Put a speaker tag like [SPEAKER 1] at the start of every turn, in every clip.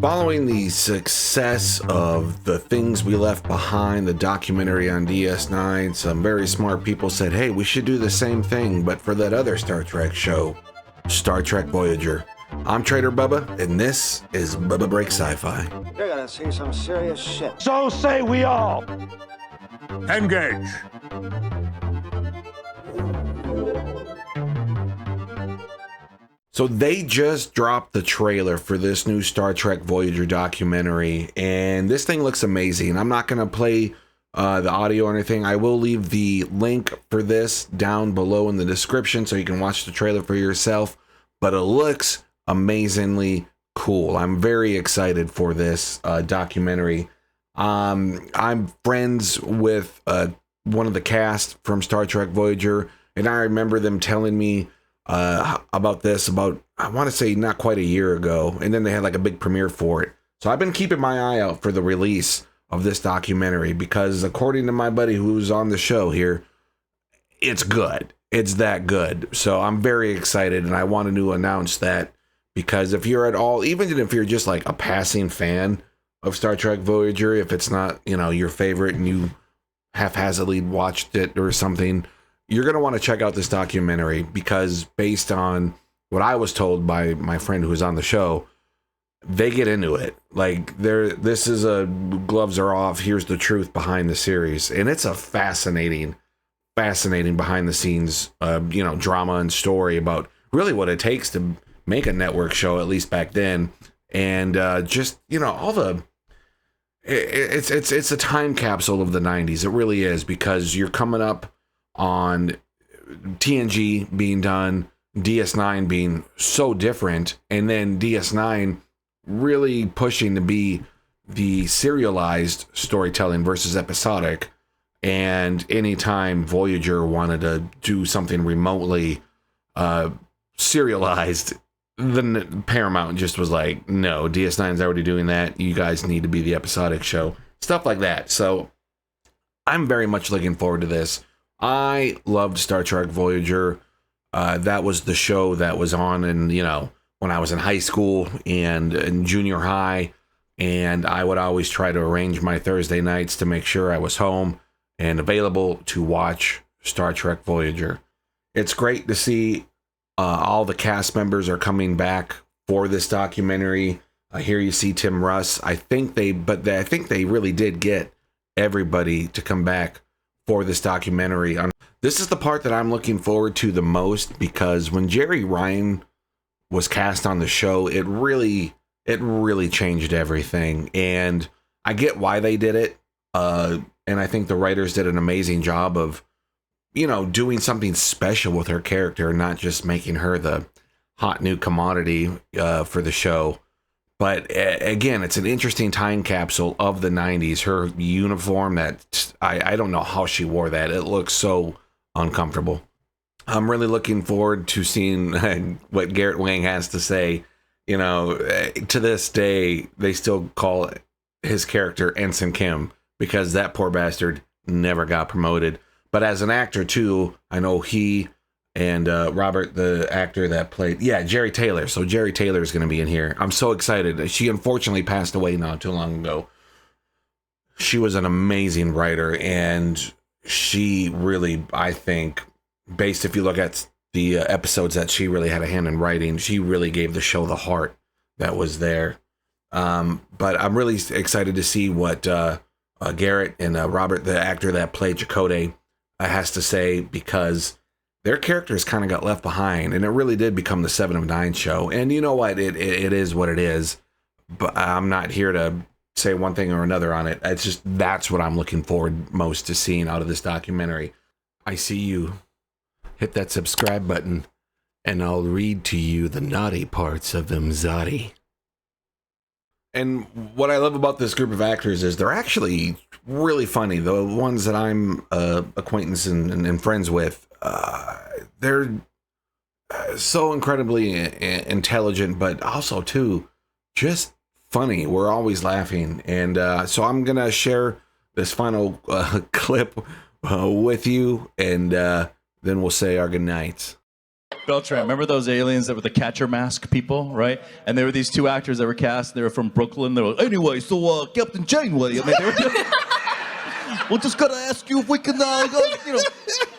[SPEAKER 1] Following the success of The Things We Left Behind, the documentary on DS9, some very smart people said, hey, we should do the same thing, but for that other Star Trek show, Star Trek Voyager. I'm Trader Bubba, and this is Bubba Breaks Sci-Fi.
[SPEAKER 2] You're gonna see some serious shit.
[SPEAKER 3] So say we all.
[SPEAKER 4] Engage.
[SPEAKER 1] So they just dropped the trailer for this new Star Trek Voyager documentary, and this thing looks amazing. I'm not going to play the audio or anything. I will leave the link for this down below in the description so you can watch the trailer for yourself, but it looks amazingly cool. I'm very excited for this documentary. I'm friends with one of the cast from Star Trek Voyager, and I remember them telling me about this I want to say not quite a year ago, and then they had like a big premiere for it. So I've been keeping my eye out for the release of this documentary because according to my buddy who's on the show here, it's good. It's that good. So I'm very excited, and I wanted to announce that because if you're at all, even if you're just like a passing fan of Star Trek Voyager, if it's not, your favorite and you haphazardly watched it or something, you're going to want to check out this documentary because based on what I was told by my friend who's on the show, they get into it. Like this is a gloves are off. Here's the truth behind the series. And it's a fascinating behind the scenes, drama and story about really what it takes to make a network show, at least back then. And all the, it's a time capsule of the 90s. It really is, because you're coming up on TNG being done, DS9 being so different, and then DS9 really pushing to be the serialized storytelling versus episodic. And anytime Voyager wanted to do something remotely serialized, then Paramount just was like, no, DS9's already doing that. You guys need to be the episodic show. Stuff like that. So I'm very much looking forward to this. I loved Star Trek Voyager. That was the show that was on, and when I was in high school and in junior high, and I would always try to arrange my Thursday nights to make sure I was home and available to watch Star Trek Voyager. It's great to see all the cast members are coming back for this documentary. Here you see Tim Russ. I think they really did get everybody to come back for this documentary. This is the part that I'm looking forward to the most, because when Jerry Ryan was cast on the show, it really changed everything. And I get why they did it. And I think the writers did an amazing job of, doing something special with her character, not just making her the hot new commodity for the show. But again, it's an interesting time capsule of the 90s. Her uniform, that I don't know how she wore that. It looks so uncomfortable. I'm really looking forward to seeing what Garrett Wang has to say. To this day, they still call his character Ensign Kim because that poor bastard never got promoted. But as an actor, too, I know he and Robert, the actor that played, Jerry Taylor. So Jerry Taylor is going to be in here. I'm so excited. She unfortunately passed away not too long ago. She was an amazing writer, and she really, I think, based if you look at the episodes that she really had a hand in writing, she really gave the show the heart that was there. But I'm really excited to see what Garrett and Robert, the actor that played Chakotay, has to say, because their characters kind of got left behind, and it really did become the 7 of 9 show. And you know what? It is what it is. But I'm not here to say one thing or another on it. It's just, that's what I'm looking forward most to seeing out of this documentary. I see you. Hit that subscribe button, and I'll read to you the naughty parts of them Zodi. And what I love about this group of actors is they're actually really funny. The ones that I'm acquaintance and friends with, they're so incredibly intelligent, but also too just funny. We're always laughing. And so I'm going to share this final clip with you, and then we'll say our good nights.
[SPEAKER 3] Beltran, remember those aliens that were the catcher mask people, right? And there were these two actors that were cast. They were from Brooklyn. They were like, anyway, so Captain Janeway. I mean, they were we're just gonna ask you if we can,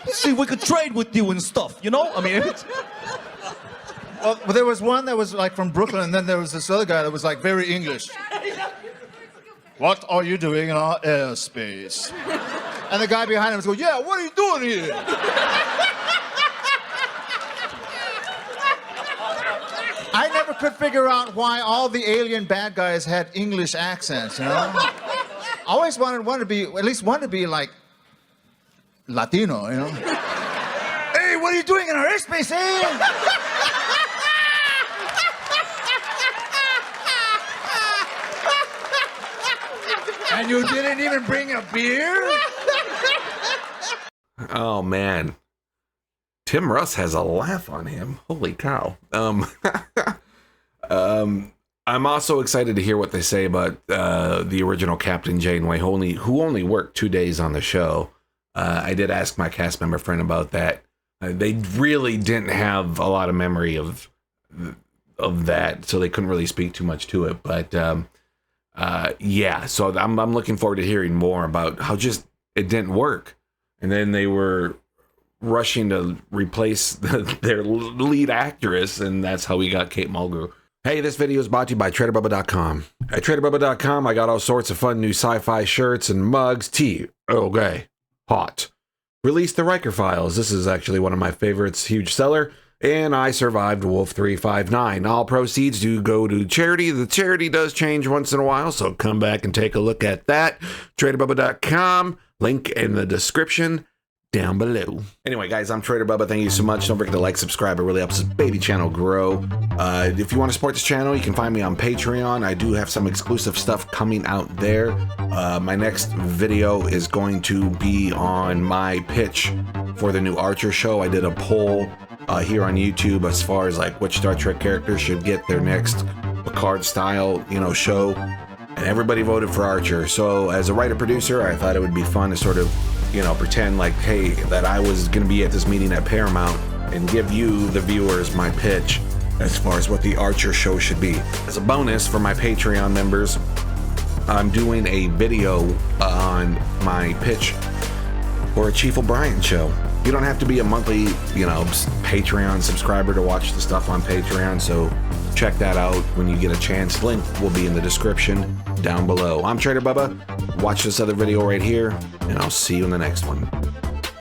[SPEAKER 3] see if we could trade with you and stuff. You know? I mean,
[SPEAKER 5] Well, there was one that was like from Brooklyn, and then there was this other guy that was like very English. What are you doing in our airspace? And the guy behind him was going, yeah, what are you doing here? I never could figure out why all the alien bad guys had English accents, you know? I always wanted one to be, at least one to be like Latino, you know? Hey, what are you doing in our airspace, eh? And you didn't even bring a beer?
[SPEAKER 1] Oh man, Tim Russ has a laugh on him. Holy cow. I'm also excited to hear what they say about the original Captain Janeway, who only worked 2 days on the show. I did ask my cast member friend about that. They really didn't have a lot of memory of that, so they couldn't really speak too much to it. But yeah, so I'm looking forward to hearing more about how just it didn't work. And then they were rushing to replace their lead actress, and that's how we got Kate Mulgrew. Hey, this video is brought to you by TraderBubba.com. At TraderBubba.com, I got all sorts of fun new sci-fi shirts and mugs. Tea, okay, hot. Release the Riker Files. This is actually one of my favorites, huge seller. And I survived Wolf 359. All proceeds do go to charity. The charity does change once in a while, so come back and take a look at that. TraderBubba.com. Link in the description down below. Anyway, guys, I'm Trader Bubba. Thank you so much. Don't forget to like, subscribe. It really helps this baby channel grow. If you want to support this channel, you can find me on Patreon. I do have some exclusive stuff coming out there. My next video is going to be on my pitch for the new Archer show. I did a poll here on YouTube as far as like which Star Trek characters should get their next Picard style, show. And everybody voted for Archer. So as a writer-producer, I thought it would be fun to sort of, pretend like, hey, that I was going to be at this meeting at Paramount and give you, the viewers, my pitch as far as what the Archer show should be. As a bonus for my Patreon members, I'm doing a video on my pitch for a Chief O'Brien show. You don't have to be a monthly, Patreon subscriber to watch the stuff on Patreon, so check that out when you get a chance. Link will be in the description down below. I'm Trader Bubba. Watch this other video right here, and I'll see you in the next one.